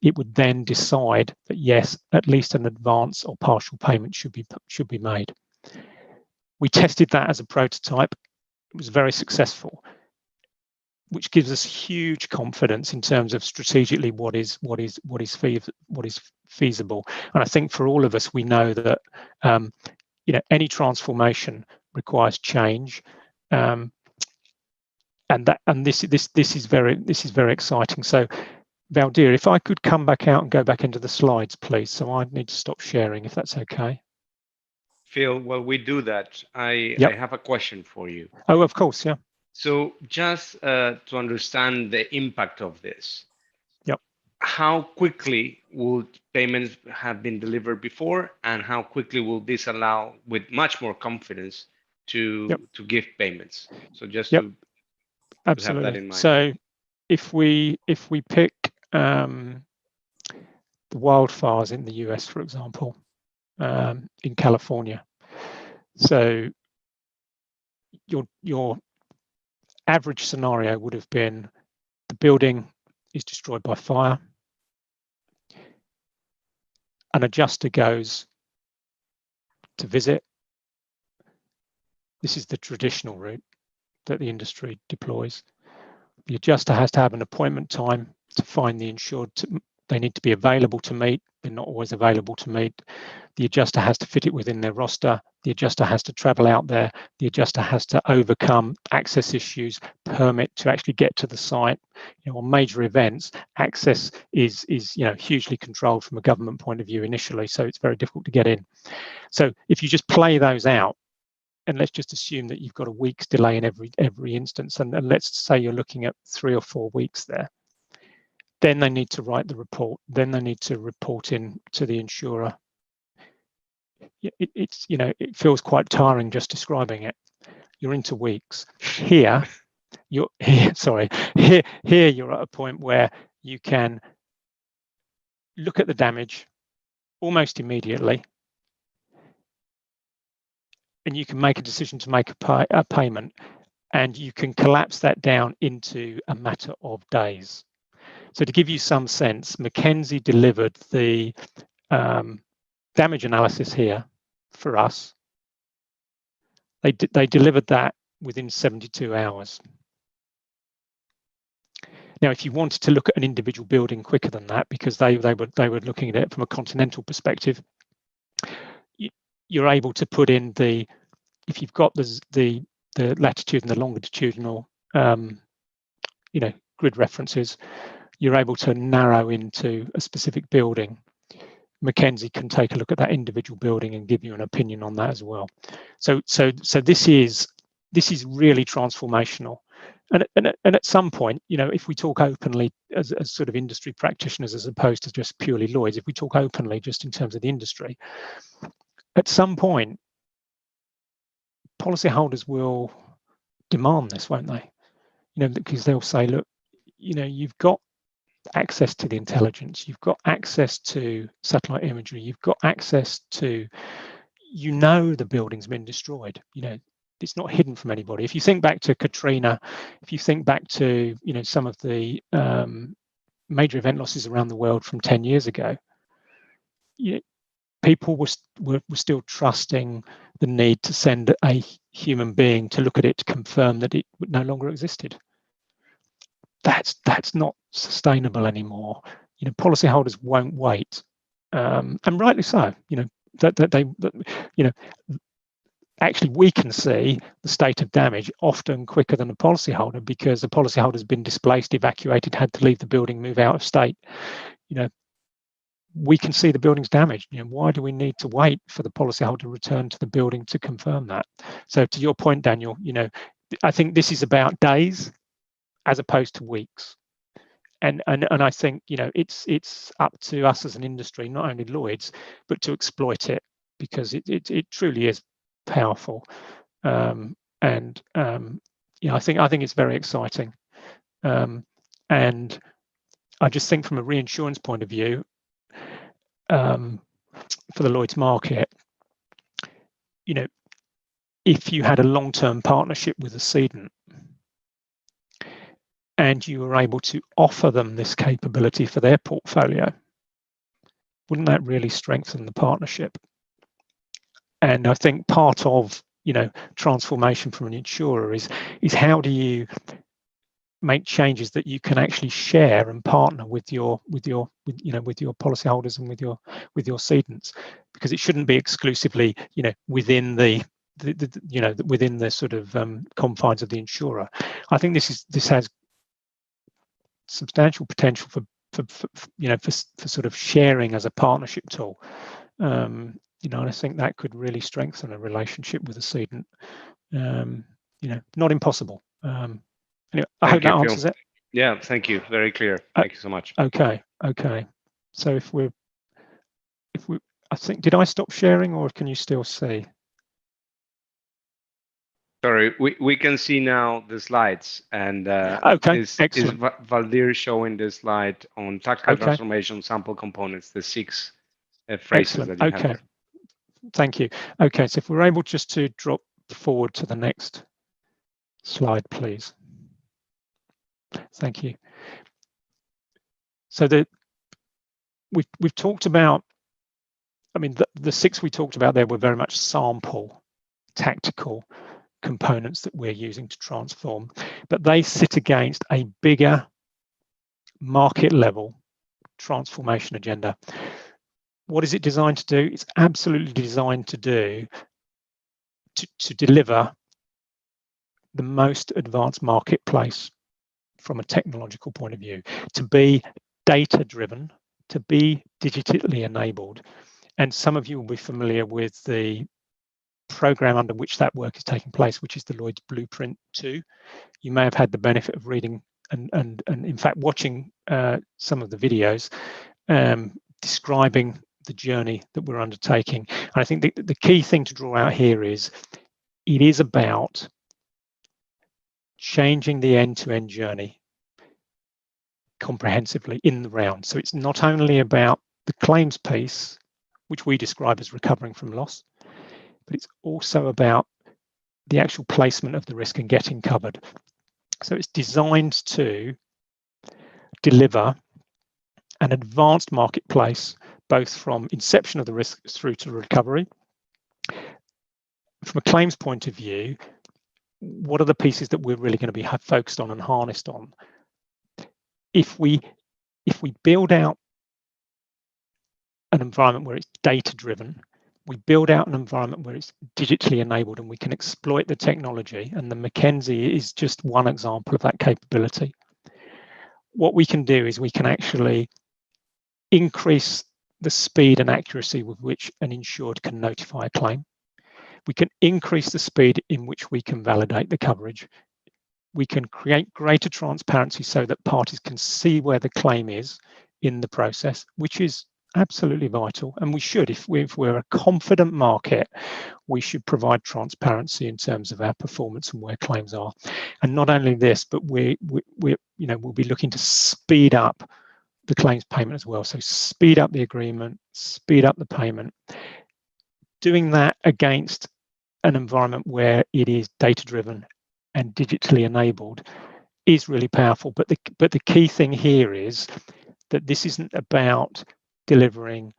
It would then decide that yes, at least an advance or partial payment should be made. We tested that as a prototype. It was very successful, which gives us huge confidence in terms of strategically what is feasible. And I think for all of us, we know that any transformation requires change, and this is very exciting. So, Valdir, if I could come back out and go back into the slides, please. So I need to stop sharing, if that's okay. Phil, while we do that, I have a question for you. Oh, of course, yeah. So just to understand the impact of this, yep. How quickly will payments have been delivered before, and how quickly will this allow, with much more confidence, to give payments? So just to have that in mind. So if we pick the wildfires in the US, for example, in California, so your average scenario would have been the building is destroyed by fire. An adjuster goes to visit. This is the traditional route that the industry deploys. The adjuster has to have an appointment time to find the insured. They need to be available to meet. They're not always available to meet. The adjuster has to fit it within their roster. The adjuster has to travel out there. The adjuster has to overcome access issues, permit to actually get to the site. On major events, access is hugely controlled from a government point of view initially, so it's very difficult to get in. So if you just play those out, and let's just assume that you've got a week's delay in every instance, and let's say you're looking at 3 or 4 weeks there. Then they need to write the report. Then they need to report in to the insurer. It feels quite tiring just describing it. You're into weeks. Here you're at a point where you can look at the damage almost immediately, and you can make a decision to make a payment, and you can collapse that down into a matter of days. So to give you some sense, McKinsey delivered the damage analysis here for us. They delivered that within 72 hours. Now, if you wanted to look at an individual building quicker than that, because they were looking at it from a continental perspective, you're able to put in if you've got the latitude and the longitudinal grid references, you're able to narrow into a specific building. McKinsey can take a look at that individual building and give you an opinion on that as well. So this is really transformational. And at some point, if we talk openly as sort of industry practitioners, as opposed to just purely Lloyd's, if we talk openly just in terms of the industry, at some point, policyholders will demand this, won't they? Because they'll say, look, you've got access to the intelligence, you've got access to satellite imagery, you've got access to, the building's been destroyed. it's not hidden from anybody. If you think back to Katrina, if you think back to some of the major event losses around the world from 10 years ago, people were still trusting the need to send a human being to look at it to confirm that it no longer existed. That's not sustainable anymore. Policyholders won't wait, and rightly so. Actually, we can see the state of damage often quicker than a policyholder, because the policyholder has been displaced, evacuated, had to leave the building, move out of state. We can see the building's damaged. Why do we need to wait for the policyholder to return to the building to confirm that? So, to your point, Daniel, I think this is about days as opposed to weeks. And I think it's up to us as an industry, not only Lloyd's, but to exploit it, because it truly is powerful. I think it's very exciting. And I just think from a reinsurance point of view, for the Lloyd's market, if you had a long-term partnership with a cedant and you were able to offer them this capability for their portfolio, wouldn't that really strengthen the partnership? And I think part of transformation from an insurer is how do you make changes that you can actually share and partner with your policyholders and with your cedants, because it shouldn't be exclusively within the within the sort of confines of the insurer. I think this has substantial potential for sort of sharing as a partnership tool. And I think that could really strengthen a relationship with a cedant. Not impossible. Anyway, I hope that answers it. Yeah, thank you. Very clear. Thank you so much. Okay. So if we, I think, did I stop sharing, or can you still see? Sorry, we can see now the slides, and okay, excellent. Is Valdir showing the slide on tactical transformation sample components, the 6 phrases that you have there? Thank you. Okay, so if we're able just to drop forward to the next slide, please. Thank you. So we've talked about, I mean, the 6 we talked about there were very much sample tactical components that we're using to transform, but they sit against a bigger market level transformation agenda. What is it designed to do? It's absolutely designed to do to deliver the most advanced marketplace from a technological point of view, to be data driven, to be digitally enabled. And some of you will be familiar with the program under which that work is taking place, which is the Lloyd's Blueprint 2. You may have had the benefit of reading and in fact watching some of the videos describing the journey that we're undertaking. And I think the key thing to draw out here is it is about changing the end-to-end journey comprehensively in the round. So it's not only about the claims piece, which we describe as recovering from loss, but it's also about the actual placement of the risk and getting covered. So it's designed to deliver an advanced marketplace, both from inception of the risk through to recovery. From a claims point of view, what are the pieces that we're really going to be focused on and harnessed on? If we build out an environment where it's data driven, we build out an environment where it's digitally enabled and we can exploit the technology, and the Mackenzie is just one example of that capability. What we can do is we can actually increase the speed and accuracy with which an insured can notify a claim. We can increase the speed in which we can validate the coverage. We can create greater transparency so that parties can see where the claim is in the process, which is absolutely vital. And we should, if we're a confident market, we should provide transparency in terms of our performance and where claims are. And not only this, but we'll be looking to speed up the claims payment as well. So speed up the agreement, speed up the payment. Doing that against an environment where it is data-driven and digitally enabled is really powerful. But the key thing here is that this isn't about delivering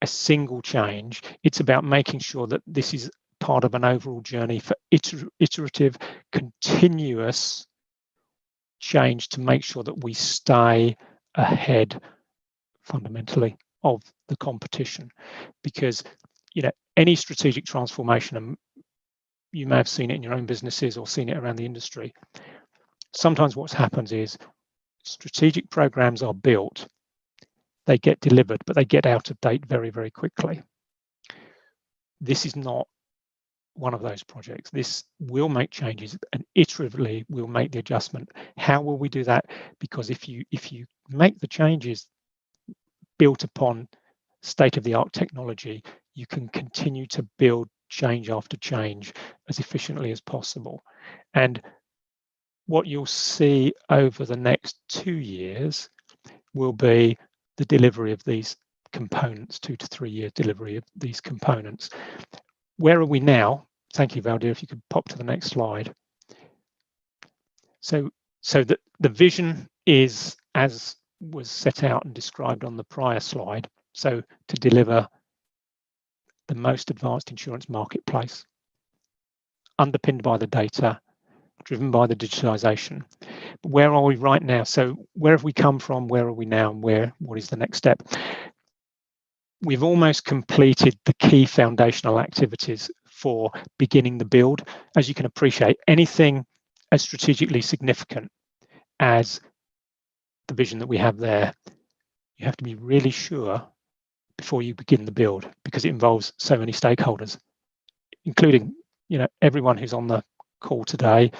a single change. It's about making sure that this is part of an overall journey for iterative, continuous change to make sure that we stay ahead fundamentally of the competition. Because any strategic transformation, and you may have seen it in your own businesses or seen it around the industry, sometimes what happens is strategic programs are built, they get delivered, but they get out of date very, very quickly. This is not one of those projects. This will make changes and iteratively we'll make the adjustment. How will we do that? Because if you make the changes built upon state-of-the-art technology, you can continue to build change after change as efficiently as possible. And what you'll see over the next 2 years will be the delivery of these components, 2 to 3 year delivery of these components. Where are we now? Thank you, Valdir. If you could pop to the next slide. So the vision is, as was set out and described on the prior slide, so to deliver the most advanced insurance marketplace, underpinned by the data, driven by the digitalization. But where are we right now? So where have we come from? Where are we now? And what is the next step? We've almost completed the key foundational activities for beginning the build. As you can appreciate, anything as strategically significant as the vision that we have there, you have to be really sure before you begin the build, because it involves so many stakeholders, including everyone who's on the call today,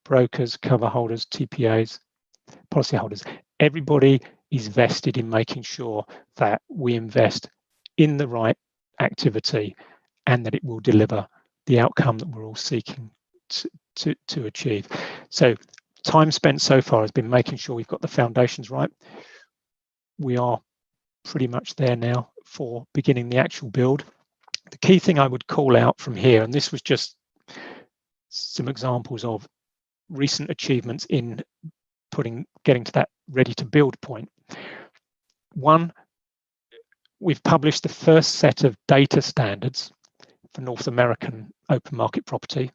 brokers, cover holders, TPAs, policyholders. Everybody is vested in making sure that we invest in the right activity and that it will deliver the outcome that we're all seeking to achieve. So time spent so far has been making sure we've got the foundations right. We are pretty much there now for beginning the actual build. The key thing I would call out from here, and this was just some examples of recent achievements in getting to that ready to build point. One, we've published the first set of data standards for North American open market property.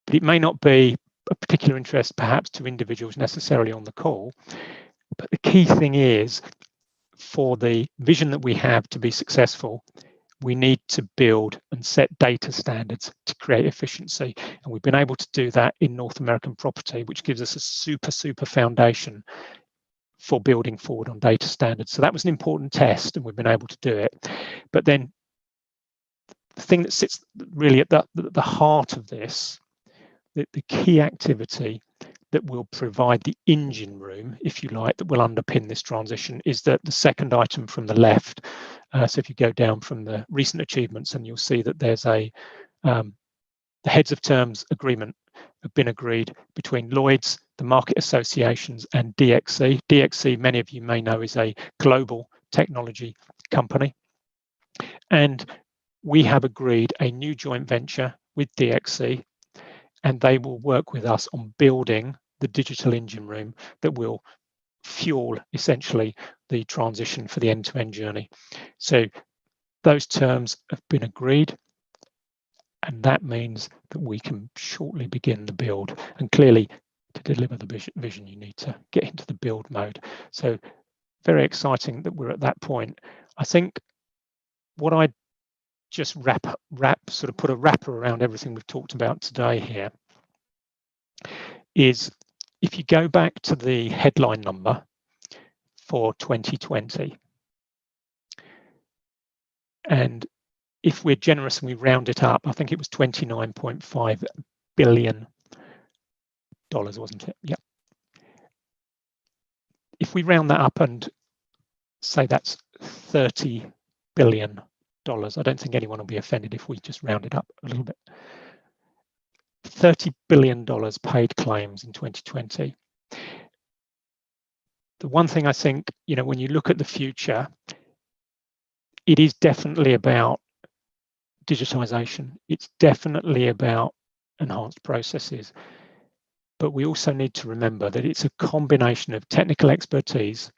But it may not be a particular interest perhaps to individuals necessarily on the call. But the key thing is, for the vision that we have to be successful, we need to build and set data standards to create efficiency. And we've been able to do that in North American property, which gives us a super foundation for building forward on data standards. So that was an important test and we've been able to do it. But then the thing that sits really at the heart of this, the key activity that will provide the engine room, if you like, that will underpin this transition is that the second item from the left. So if you go down from the recent achievements, and you'll see that there's the heads of terms agreement have been agreed between Lloyd's, the market associations, and DXC. DXC, many of you may know, is a global technology company. And we have agreed a new joint venture with DXC, and they will work with us on building the digital engine room that will fuel essentially the transition for the end-to-end journey. So those terms have been agreed, and that means that we can shortly begin the build. And clearly, to deliver the vision, you need to get into the build mode. So very exciting that we're at that point. I think what I just sort of put a wrapper around everything we've talked about today here is, if you go back to the headline number for 2020, and if we're generous and we round it up, I think it was $29.5 billion, wasn't it? Yeah. If we round that up and say that's $30 billion, I don't think anyone will be offended if we just round it up a little bit. $30 billion paid claims in 2020. The one thing I think, when you look at the future, it is definitely about digitization. It's definitely about enhanced processes. But we also need to remember that it's a combination of technical expertise,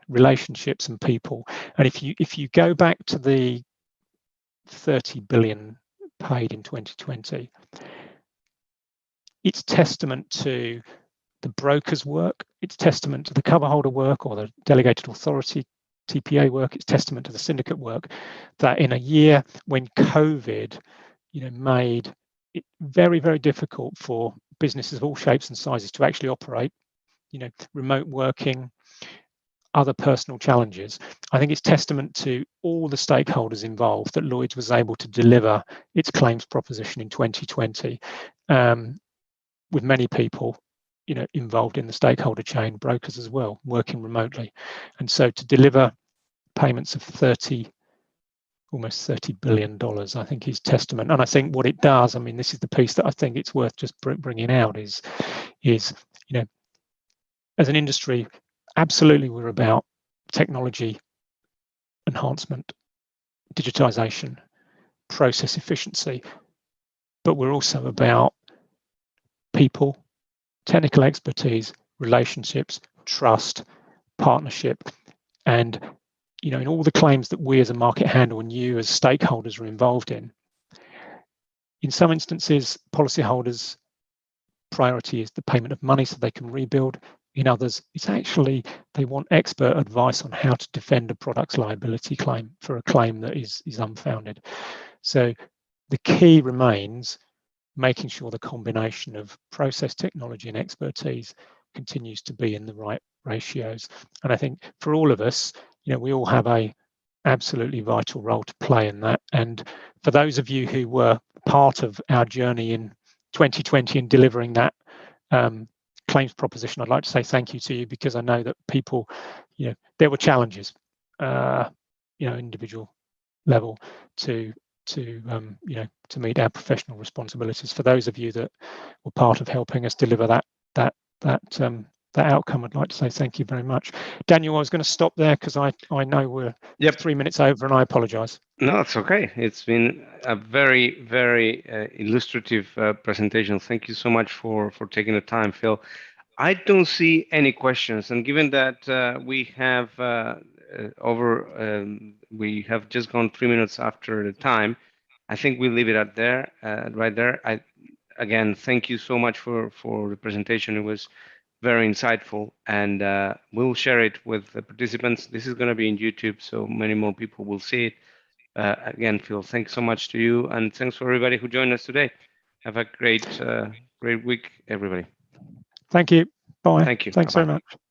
relationships, and people. And if you go back to the 30 billion paid in 2020, it's testament to the broker's work, it's testament to the cover holder work or the delegated authority TPA work, it's testament to the syndicate work, that in a year when COVID, made it very, very difficult for businesses of all shapes and sizes to actually operate, remote working, other personal challenges. I think it's testament to all the stakeholders involved that Lloyd's was able to deliver its claims proposition in 2020, with many people involved in the stakeholder chain, brokers as well, working remotely. And so to deliver payments of almost $30 billion, I think is testament. And I think what it does, I mean, this is the piece that I think it's worth just bringing out is as an industry, absolutely we're about technology enhancement, digitization, process efficiency, but we're also about people, technical expertise, relationships, trust, partnership, and in all the claims that we as a market handle and you as stakeholders are involved in some instances, policyholders' priority is the payment of money so they can rebuild. In others, it's actually they want expert advice on how to defend a product's liability claim for a claim that is unfounded. So the key remains making sure the combination of process, technology, and expertise continues to be in the right ratios. And I think for all of us, we all have a absolutely vital role to play in that. And for those of you who were part of our journey in 2020 in delivering that claims proposition, I'd like to say thank you to you, because I know that people, there were challenges, individual level to meet our professional responsibilities. For those of you that were part of helping us deliver that outcome, I'd like to say thank you very much. Daniel, I was going to stop there because I know we're 3 minutes over, and I apologize. No, it's okay. It's been a very, very illustrative presentation. Thank you so much for taking the time, Phil. I don't see any questions, and given that we have we have just gone 3 minutes after the time, I think we leave it at there, right there. Again, thank you so much for the presentation. It was very insightful, and we'll share it with the participants. This is going to be in YouTube, so many more people will see it. Again, Phil, thanks so much to you, and thanks for everybody who joined us today. Have a great week, everybody. Thank you. Bye. Thank you. Thanks Bye-bye. very much.